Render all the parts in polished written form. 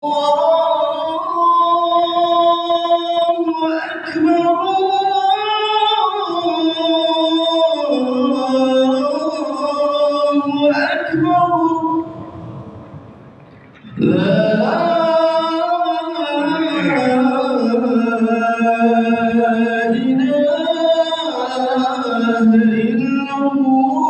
الله أكبر الله أكبر لا إله إلا الله.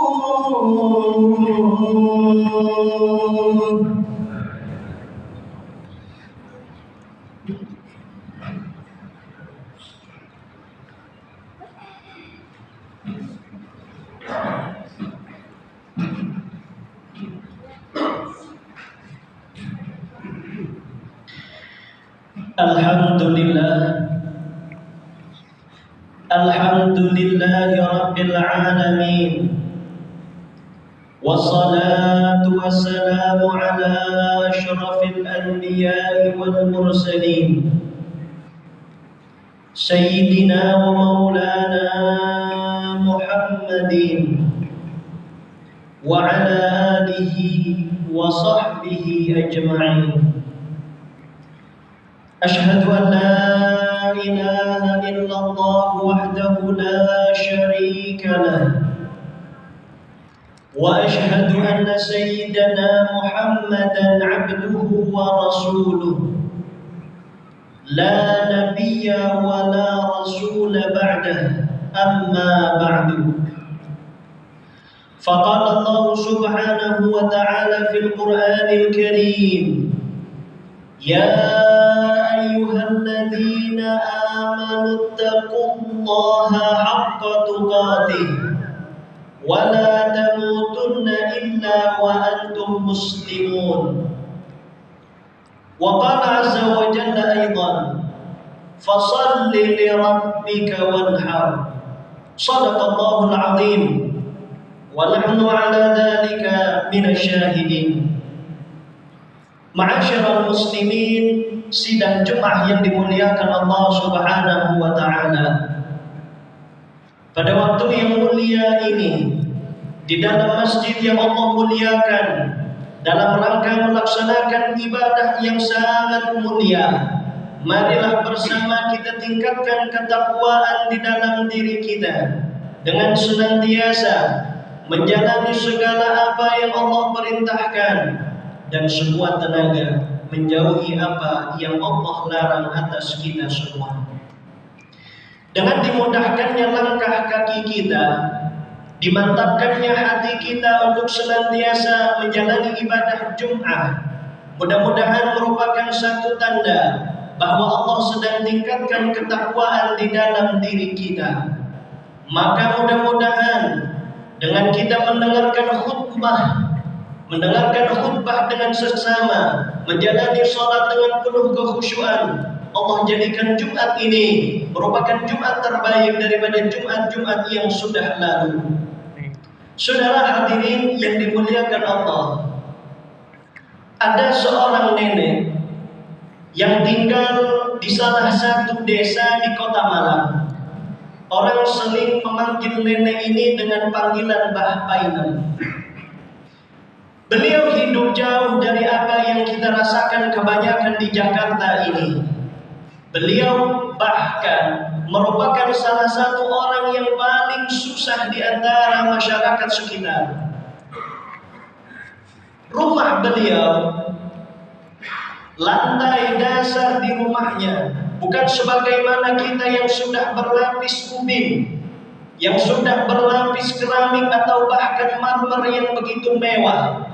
Alhamdulillahi Rabbil Alamin. Wassalatu wassalamu ala ashrafil anbiya'i wal mursalin Sayyidina wa maulana Muhammadin wa ala alihi wa sahbihi ajma'in. أشهد أن لا إله إلا الله وحده لا شريك له وأشهد أن سيدنا محمدا عبده ورسوله لا نبي ولا رسول بعده أما بعد فقال الله سبحانه وتعالى في القرآن الكريم يا أيها الذين آمنوا اتقوا الله حق تقاته ولا تموتن إلا وأنتم مسلمون. وقال عز وجل أيضا فصل لربك وانحر. صدق الله العظيم ونحن على ذلك من الشاهدين. Ma'asyiral muslimin, sidang Jumat yang dimuliakan Allah Subhanahu wa taala. Pada waktu yang mulia ini, di dalam masjid yang Allah muliakan, dalam rangka melaksanakan ibadah yang sangat mulia, marilah bersama kita tingkatkan ketakwaan di dalam diri kita dengan senantiasa menjalani segala apa yang Allah perintahkan dan semua tenaga menjauhi apa yang Allah larang atas kita semua. Dengan dimudahkannya langkah kaki kita, dimantapkannya hati kita untuk senantiasa menjalani ibadah Jum'ah, mudah-mudahan merupakan satu tanda bahwa Allah sedang tingkatkan ketakwaan di dalam diri kita. Maka mudah-mudahan dengan kita mendengarkan khutbah dengan seksama, menjalani sholat dengan penuh kekhusyuan, Allah jadikan Jumat ini merupakan Jumat terbaik daripada Jumat-Jumat yang sudah lalu. Saudara hadirin yang dimuliakan Allah, ada seorang nenek yang tinggal di salah satu desa di Kota Malang. Orang sering memanggil nenek ini dengan panggilan Mbah Painem. Beliau hidup jauh dari apa yang kita rasakan kebanyakan di Jakarta ini. Beliau bahkan merupakan salah satu orang yang paling susah di antara masyarakat sekitar. Rumah beliau, lantai dasar di rumahnya bukan sebagaimana kita yang sudah berlapis ubin, yang sudah berlapis keramik atau bahkan marmer yang begitu mewah.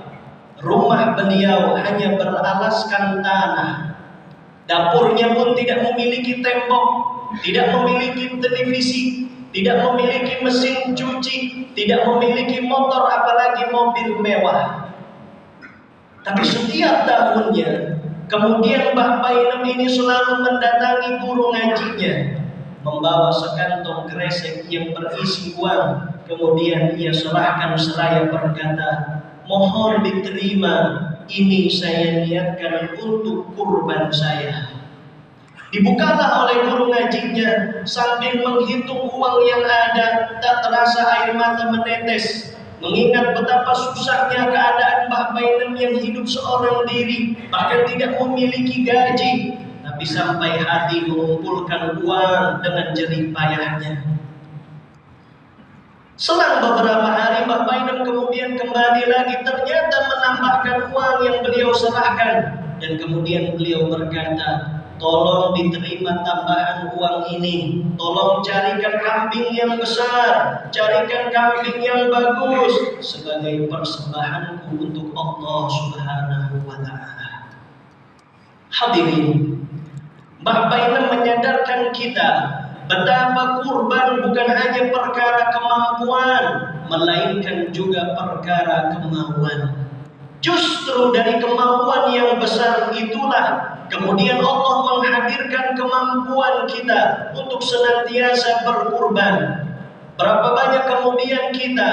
Rumah beliau hanya beralaskan tanah. Dapurnya pun tidak memiliki tembok, tidak memiliki televisi, tidak memiliki mesin cuci, tidak memiliki motor apalagi mobil mewah. Tapi setiap tahunnya, kemudian Mbah Painem ini selalu mendatangi guru ngajinya, membawa sekantong kresek yang berisi uang. Kemudian ia serahkan seraya berkata, mohon diterima, ini saya niatkan untuk kurban saya. Dibukalah oleh guru ngajinya, sambil menghitung uang yang ada, tak terasa air mata menetes. mengingat betapa susahnya keadaan Mbah Bainem yang hidup seorang diri, bahkan tidak memiliki gaji, tapi sampai hati mengumpulkan uang dengan jerih payahnya. Selang beberapa hari Mbah Bainem kemudian kembali lagi, ternyata menambahkan uang yang beliau serahkan, dan kemudian beliau berkata, tolong diterima tambahan uang ini, tolong carikan kambing yang besar, carikan kambing yang bagus sebagai persembahanku untuk Allah Subhanahu wa ta'ala. Hadirin, Mbah Bainem menyadarkan kita betapa kurban bukan hanya perkara kemampuan, melainkan juga perkara kemauan. Justru dari kemauan yang besar itulah kemudian Allah menghadirkan kemampuan kita untuk senantiasa berkurban. Berapa banyak kemudian kita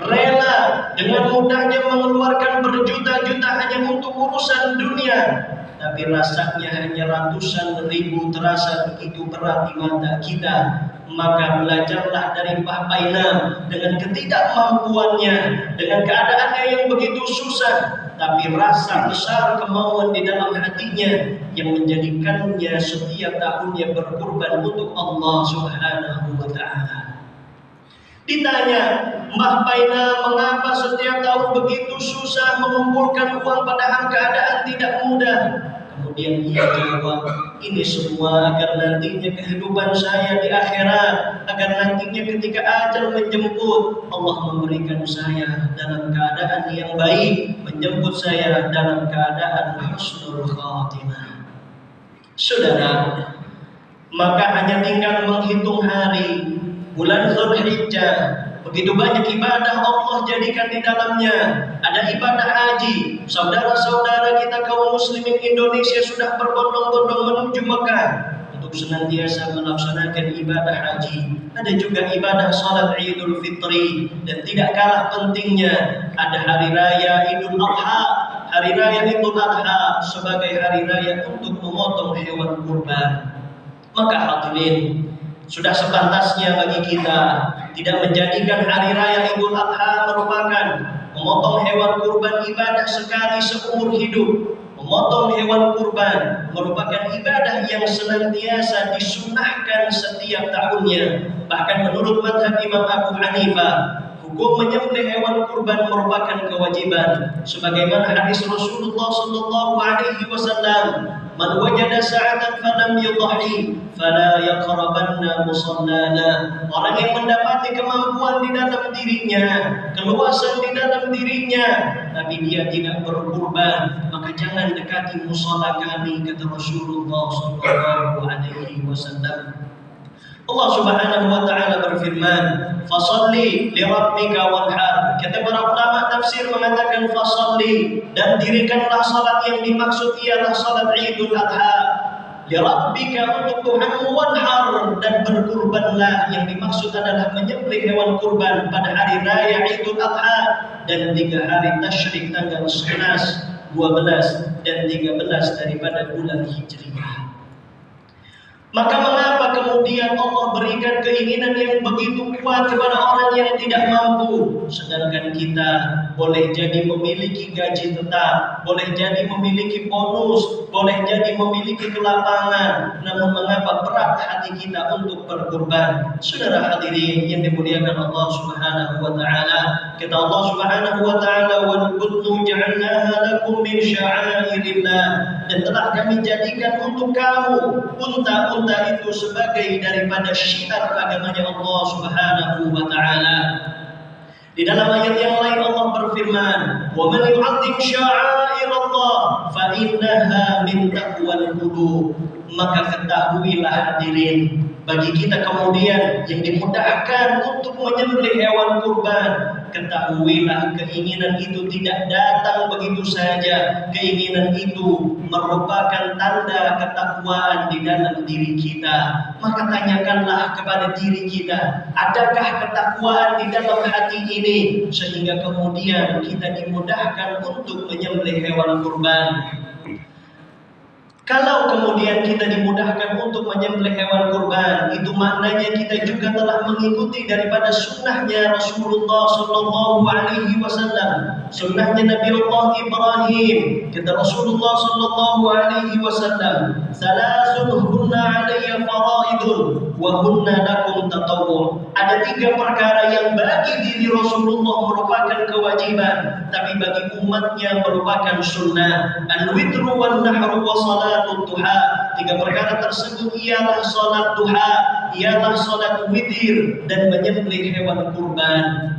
rela dengan mudahnya mengeluarkan berjuta-juta hanya untuk urusan dunia, tapi rasanya hanya ratusan ribu terasa begitu berat di mata kita. Maka belajarlah dari Mbah Bainem dengan ketidakmampuannya, dengan keadaannya yang begitu susah, tapi rasa besar kemauan di dalam hatinya yang menjadikannya setiap tahunnya berkurban untuk Allah Subhanahu wa ta'ala. Ditanya, Mbah Bainem mengapa setiap tahun begitu susah mengumpulkan uang padahal keadaan tidak mudah? Kemudian ia jawab, ini semua agar nantinya kehidupan saya di akhirat, agar nantinya ketika ajal menjemput, Allah memberikan saya dalam keadaan yang baik, menjemput saya dalam keadaan husnul khatimah. Saudara, maka hanya tinggal menghitung hari bulan Dzulhijjah. Begitu banyak ibadah Allah jadikan di dalamnya. Ada ibadah haji. Saudara-saudara kita kaum muslimin Indonesia sudah berbondong-bondong menuju Mekah untuk senantiasa melaksanakan ibadah haji. Ada juga ibadah salat Idul Fitri, dan tidak kalah pentingnya ada hari raya Idul Adha. Hari raya Idul Adha sebagai hari raya untuk memotong hewan kurban. Maka hadirin, sudah sepantasnya bagi kita tidak menjadikan hari raya Idul Adha merupakan memotong hewan kurban ibadah sekali seumur hidup. Memotong hewan kurban merupakan ibadah yang senantiasa disunahkan setiap tahunnya. Bahkan menurut mazhab Imam Abu Hanifah, hukum menyembelih hewan kurban merupakan kewajiban. Sebagaimana hadis Rasulullah sallallahu alaihi wasallam, man wajada sa'atan falam yudhi fala yaqrabanna musallana. Orang yang mendapati kemampuan di dalam dirinya, keluasan di dalam dirinya, tapi dia tidak berkurban, maka jangan dekati musala kami, kata Rasulullah sallallahu alaihi wasallam. Allah Subhanahu wa ta'ala berfirman, "Fashalli li rabbika wanhar." Kata para ulama tafsir mengatakan fasalli, dan dirikanlah salat yang dimaksud ialah salat Idul Adha. Li rabbika, untuk Tuhanmu, wanhar, dan berkurbanlah, yang dimaksud adalah menyembelih hewan kurban pada hari raya Idul Adha dan 3 hari tasyrik tanggal 11, 12 dan 13 daripada bulan Hijriah. Maka mengapa kemudian Allah berikan keinginan yang begitu kuat kepada orang yang tidak mampu, sedangkan kita boleh jadi memiliki gaji tetap, boleh jadi memiliki bonus, boleh jadi memiliki kelapangan, namun mengapa berat hati kita untuk berkurban? Saudara hadirin yang dimuliakan Allah Subhanahu wa ta'ala, kata Allah Subhanahu wa ta'ala, "Wal budnu ja'alnaha lakum min sya'airillah." Dan telah kami jadikan untuk kamu unta-unta itu sebagai daripada syiar agamanya Allah Subhanahu wa ta'ala. Di dalam ayat yang lain Allah berfirman, "Wa man yu'azzim sya'airallah fa innaha min taqwal qulub." Maka ketahuilah hadirin, bagi kita kemudian yang dimudahkan untuk menyembelih hewan kurban, ketahuilah keinginan itu tidak datang begitu saja. Keinginan itu merupakan tanda ketakwaan di dalam diri kita. Maka tanyakanlah kepada diri kita, adakah ketakwaan di dalam hati ini sehingga kemudian kita dimudahkan untuk menyembelih hewan kurban? Kalau kemudian kita dimudahkan untuk menyembelih hewan kurban, itu maknanya kita juga telah mengikuti daripada sunnahnya Rasulullah Sallallahu Alaihi Wasallam, sunnahnya Nabi Allah Ibrahim. Kata Rasulullah Sallallahu Alaihi Wasallam, "Salasun hunna alayya faraidun, wa hunna lakum tatawwu." Ada 3 perkara yang bagi diri Rasulullah merupakan kewajiban, tapi bagi umatnya merupakan sunnah. Al-witru wal nahru wa salatul duha. 3 perkara tersebut ialah salat duha, ialah salat witir, dan menyembelih hewan kurban.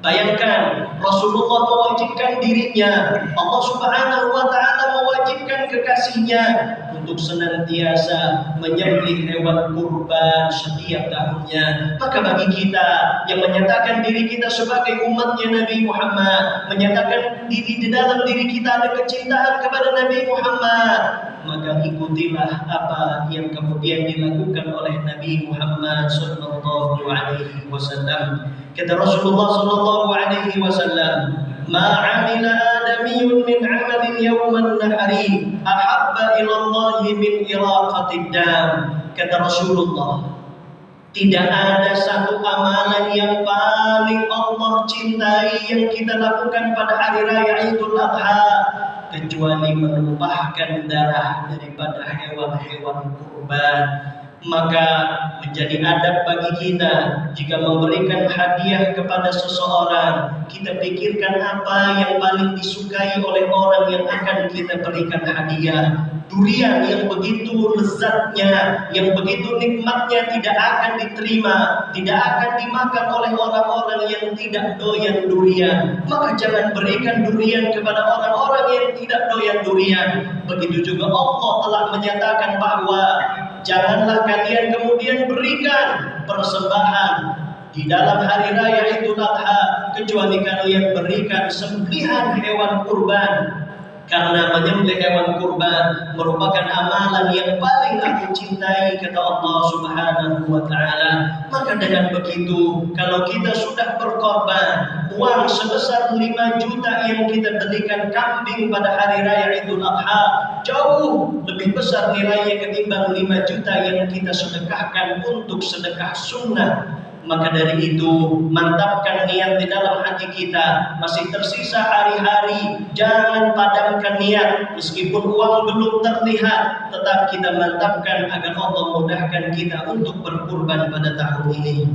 Bayangkan, Rasulullah mewajibkan dirinya, Allah Subhanahu wa Ta'ala mewajibkan kekasihnya untuk senantiasa menyembelih hewan kurban setiap tahunnya. Maka bagi kita yang menyatakan diri kita sebagai umatnya Nabi Muhammad, menyatakan di dalam diri kita ada kecintaan kepada Nabi Muhammad, maka ikutilah apa yang kemudian dilakukan oleh Nabi Muhammad sallallahu alaihi wasallam. Kata Rasulullah sallallahu alaihi wasallam, "Ma 'amila adamiyyun min 'amalin yawman nahari ahabba ila Allah min iraqatid dam." Kata Rasulullah, tidak ada satu amalan yang paling Allah cintai yang kita lakukan pada hari raya Idul Adha kecuali menumpahkan darah daripada hewan-hewan kurban. Maka menjadi adab bagi kita jika memberikan hadiah kepada seseorang, kita pikirkan apa yang paling disukai oleh orang yang akan kita berikan hadiah. Durian yang begitu lezatnya, yang begitu nikmatnya tidak akan diterima, tidak akan dimakan oleh orang-orang yang tidak doyan durian. Maka jangan berikan durian kepada orang-orang yang tidak doyan durian. Begitu juga Allah telah menyatakan bahwa janganlah kalian kemudian berikan persembahan di dalam hari raya Idul Adha kecuali kalian berikan sembelihan hewan kurban. Karena menyembelih hewan kurban merupakan amalan yang paling aku cintai, kata Allah Subhanahu wa Ta'ala. Maka dengan begitu, kalau kita sudah berkorban uang sebesar 5 juta yang kita belikan kambing pada hari raya Idul Adha, jauh lebih besar nilainya ketimbang 5 juta yang kita sedekahkan untuk sedekah sunnah. Maka dari itu, mantapkan niat di dalam hati kita. Masih tersisa hari-hari, jangan padamkan niat. Meskipun uang belum terlihat, tetap kita mantapkan agar Allah mudahkan kita untuk berkurban pada tahun ini.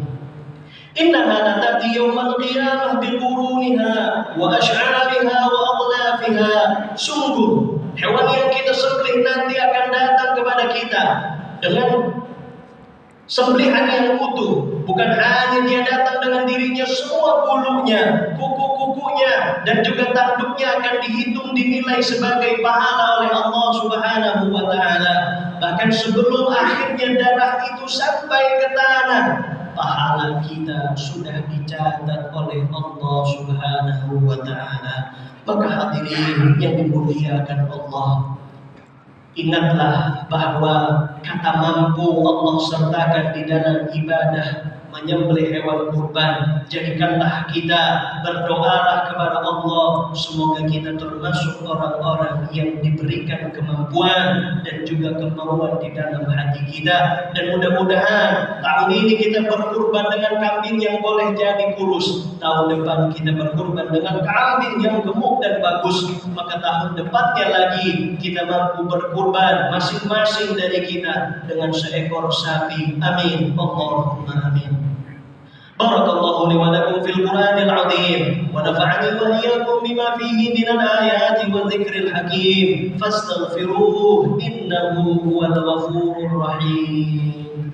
Innaha latati yawmal qiyamah biquruniha wa ash'ariha wa adlafiha. Sungguh, hewan yang kita sembelih nanti akan datang kepada kita dengan sembelihan yang utuh. Bukan hanya dia datang dengan dirinya, semua bulunya, kuku-kukunya, dan juga tanduknya akan dihitung, dinilai sebagai pahala oleh Allah Subhanahu wa Ta'ala. Bahkan sebelum akhirnya darah itu sampai ke tanah, pahala kita sudah dicatat oleh Allah Subhanahu wa Ta'ala. Maka hadirin yang dimuliakan Allah, ingatlah bahwa kata mampu Allah sertakan di dalam ibadah menyembelih hewan kurban. Jadikanlah kita, berdoalah kepada Allah, semoga kita termasuk orang-orang yang diberikan kemampuan dan juga kemauan di dalam hati kita. Dan mudah-mudahan tahun ini kita berkurban dengan kambing yang boleh jadi kurus, tahun depan kita berkurban dengan kambing yang gemuk dan bagus, maka tahun depannya lagi kita mampu berkurban masing-masing dari kita dengan seekor sapi. Amin, Allahumma amin. Barakallahu li wa lakum fil Qur'anil 'azim wa nafa'ani wa iyyakum bima fihi minal ayati wa dzikril hakim fastaghfiruhu innahu huwal ghafurur rahim.